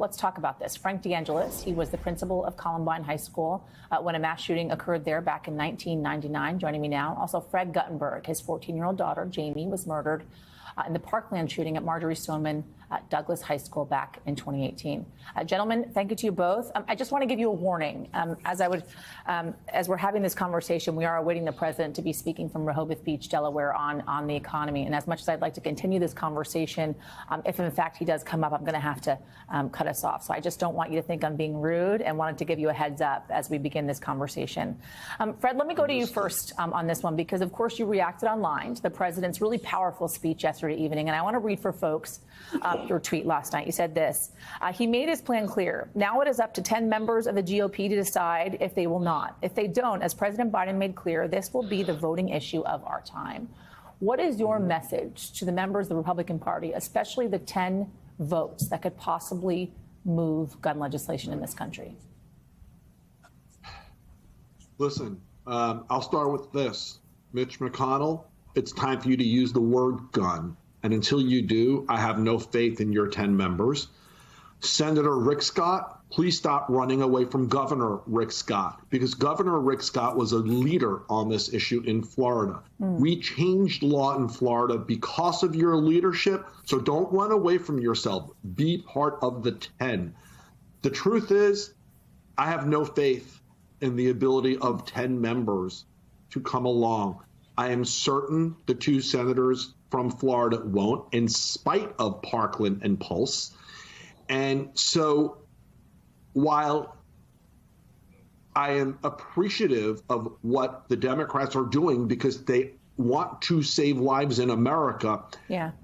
let's talk about this. Frank DeAngelis, he was the principal of Columbine High School when a mass shooting occurred there back in 1999. Joining me now, also Fred Guttenberg. His 14-year-old daughter, Jamie, was murdered in the Parkland shooting at Marjory Stoneman Douglas High School back in 2018. Gentlemen, thank you to you both. I just want to give you a warning. As we're having this conversation, we are awaiting the president to be speaking from Rehoboth Beach, Delaware, on the economy. And as much as I'd like to continue this conversation, if in fact he does come up, I'm going to have to cut us off. So I just don't want you to think I'm being rude, and wanted to give you a heads up as we begin this conversation. Fred, let me go to you first on this one, because of course you reacted online to the president's really powerful speech yesterday evening. And I want to read for folks your tweet last night. You said this: he made his plan clear. Now it is up to 10 members of the GOP to decide if they will not. If they don't, as President Biden made clear, this will be the voting issue of our time. What is your message to the members of the Republican Party, especially the 10 votes that could possibly move gun legislation in this country? Listen, I'll start with this. Mitch McConnell, it's time for you to use the word gun. And until you do, I have no faith in your 10 members. Senator Rick Scott, please stop running away from Governor Rick Scott, because Governor Rick Scott was a leader on this issue in Florida. We changed law in Florida because of your leadership. So don't run away from yourself. Be part of the 10. The truth is, I have no faith in the ability of 10 members to come along. I am certain the 2 senators from Florida won't, in spite of Parkland and Pulse. And so while I am appreciative of what the Democrats are doing because they want to save lives in America,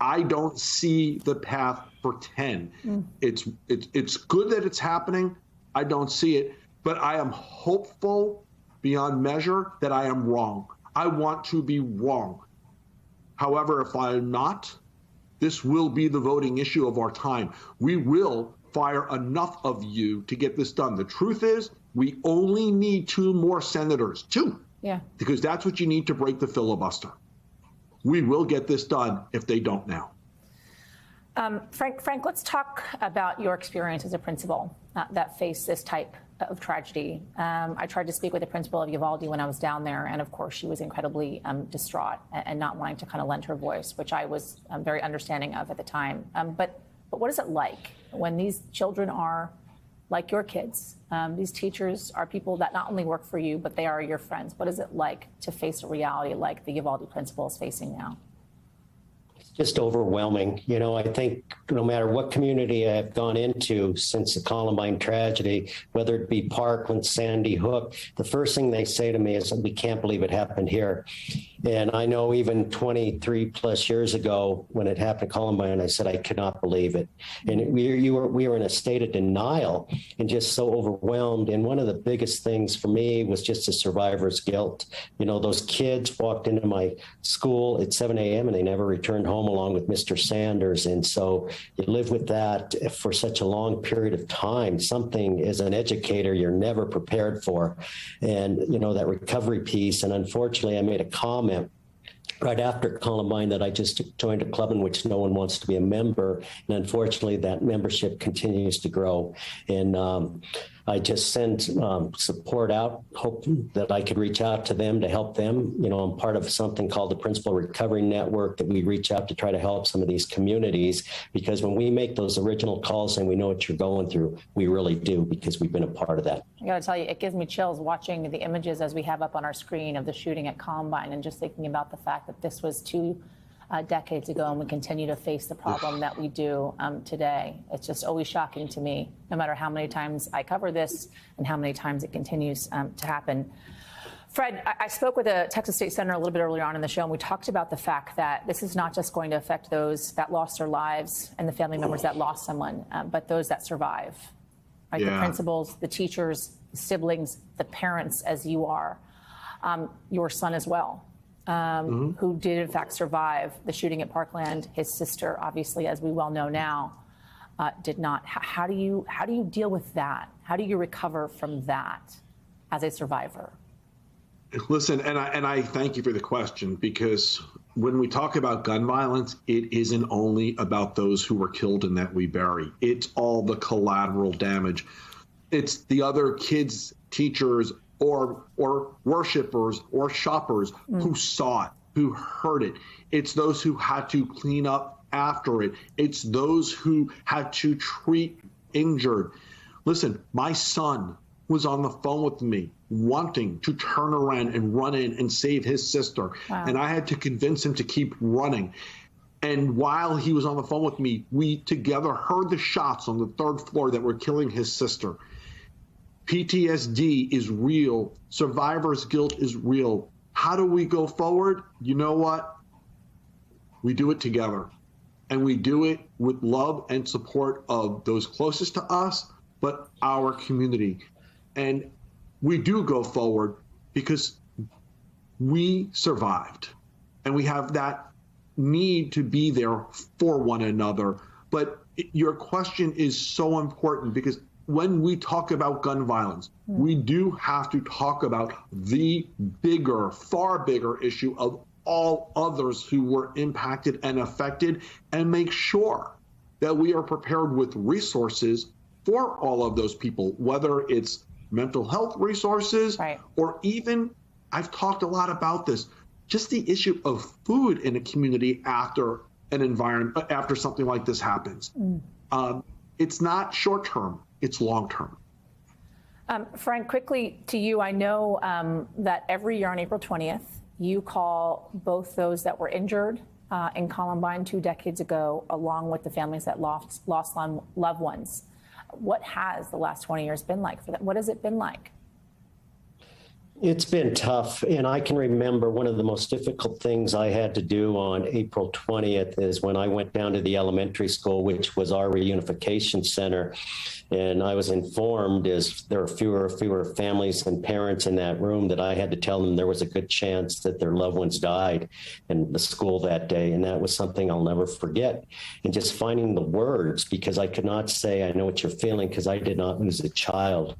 I don't see the path for 10. It's good that it's happening. I don't see it, but I am hopeful beyond measure that I am wrong. I want to be wrong. However, if I'm not, this will be the voting issue of our time. We will fire enough of you to get this done. The truth is, we only need 2 more senators, 2, because that's what you need to break the filibuster. We will get this done if they don't now. Frank, let's talk about your experience as a principal that faced this type of tragedy. I tried to speak with the principal of Uvalde when I was down there, and of course she was incredibly distraught and not wanting to kind of lend her voice, which I was very understanding of at the time. But what is it like when these children are like your kids? These teachers are people that not only work for you, but they are your friends. What is it like to face a reality like the Uvalde principal is facing now? Just overwhelming. You know, I think no matter what community I've gone into since the Columbine tragedy, whether it be Parkland, Sandy Hook, the first thing they say to me is, we can't believe it happened here. And I know even 23 plus years ago when it happened at Columbine, I said, I could not believe it. And we were in a state of denial and just so overwhelmed. And one of the biggest things for me was just the survivor's guilt. You know, those kids walked into my school at 7 a.m. and they never returned home along with Mr. Sanders. And so you live with that for such a long period of time, something as an educator you're never prepared for. And, you know, that recovery piece. And unfortunately, I made a comment right after Columbine that I just joined a club in which no one wants to be a member. And unfortunately, that membership continues to grow. And I just send support out, hoping that I could reach out to them to help them. You know, I'm part of something called the Principal Recovery Network that we reach out to try to help some of these communities, because when we make those original calls and we know what you're going through, we really do, because we've been a part of that. I got to tell you, it gives me chills watching the images as we have up on our screen of the shooting at Columbine, and just thinking about the fact that this was 2 decades ago, and we continue to face the problem that we do today. It's just always shocking to me, no matter how many times I cover this and how many times it continues to happen. Fred, I spoke with a Texas State Senator a little bit earlier on in the show, and we talked about the fact that this is not just going to affect those that lost their lives and the family members that lost someone, but those that survive, right? The principals, the teachers, the siblings, the parents, as you are, your son as well. Who did in fact survive the shooting at Parkland. His sister, obviously, as we well know now, did not. How do you deal with that? How do you recover from that as a survivor? Listen, and I thank you for the question, because when we talk about gun violence, it isn't only about those who were killed and that we bury. It's all the collateral damage. It's the other kids, teachers, or worshipers or shoppers who saw it, who heard it. It's those who had to clean up after it. It's those who had to treat injured. Listen, my son was on the phone with me wanting to turn around and run in and save his sister. Wow. And I had to convince him to keep running. And while he was on the phone with me, we together heard the shots on the third floor that were killing his sister. PTSD is real. Survivor's guilt is real. How do we go forward? You know what? We do it together. And we do it with love and support of those closest to us, but our community. And we do go forward because we survived. And we have that need to be there for one another. But your question is so important because when we talk about gun violence, we do have to talk about the bigger, far bigger issue of all others who were impacted and affected, and make sure that we are prepared with resources for all of those people, whether it's mental health resources, right, or even, I've talked a lot about this, just the issue of food in a community after an environment, after something like this happens. It's not short term, it's long term. Frank, quickly to you, I know that every year on April 20th, you call both those that were injured in Columbine 2 decades ago, along with the families that lost loved ones. What has the last 20 years been like for them? What has it been like? It's been tough. And I can remember one of the most difficult things I had to do on April 20th is when I went down to the elementary school, which was our reunification center. And I was informed as there were fewer families and parents in that room that I had to tell them there was a good chance that their loved ones died in the school that day. And that was something I'll never forget. And just finding the words, because I could not say, I know what you're feeling, because I did not lose a child.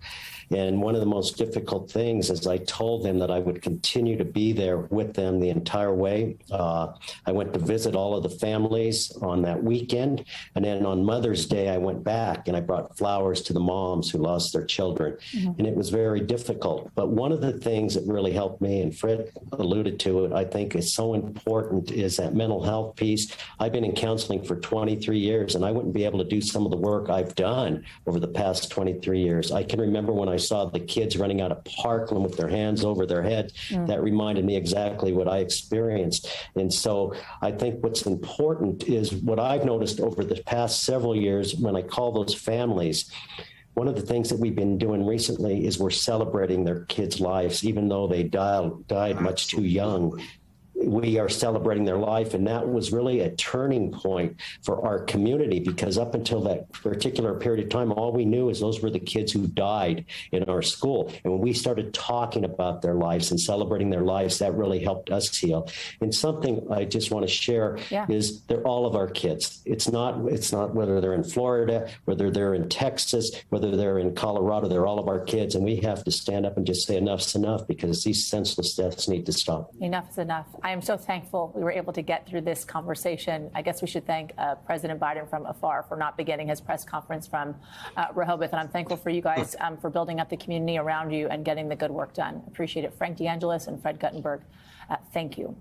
And one of the most difficult things is I told them that I would continue to be there with them the entire way. I went to visit all of the families on that weekend. And then on Mother's Day, I went back and I brought flowers to the moms who lost their children. And it was very difficult. But one of the things that really helped me, and Fred alluded to it, I think is so important, is that mental health piece. I've been in counseling for 23 years, and I wouldn't be able to do some of the work I've done over the past 23 years. I can remember when I saw the kids running out of Parkland with their hands over their heads. That reminded me exactly what I experienced. And so I think what's important is what I've noticed over the past several years when I call those families. One of the things that we've been doing recently is we're celebrating their kids' lives, even though they died much too young. We are celebrating their life. And that was really a turning point for our community, because up until that particular period of time, all we knew is those were the kids who died in our school. And when we started talking about their lives and celebrating their lives, that really helped us heal. And something I just want to share is they're all of our kids. It's not whether they're in Florida, whether they're in Texas, whether they're in Colorado, they're all of our kids. And we have to stand up and just say enough's enough, because these senseless deaths need to stop. Enough is enough. I am so thankful we were able to get through this conversation. I guess we should thank President Biden from afar for not beginning his press conference from Rehoboth. And I'm thankful for you guys for building up the community around you and getting the good work done. Appreciate it. Frank DeAngelis and Fred Guttenberg, thank you.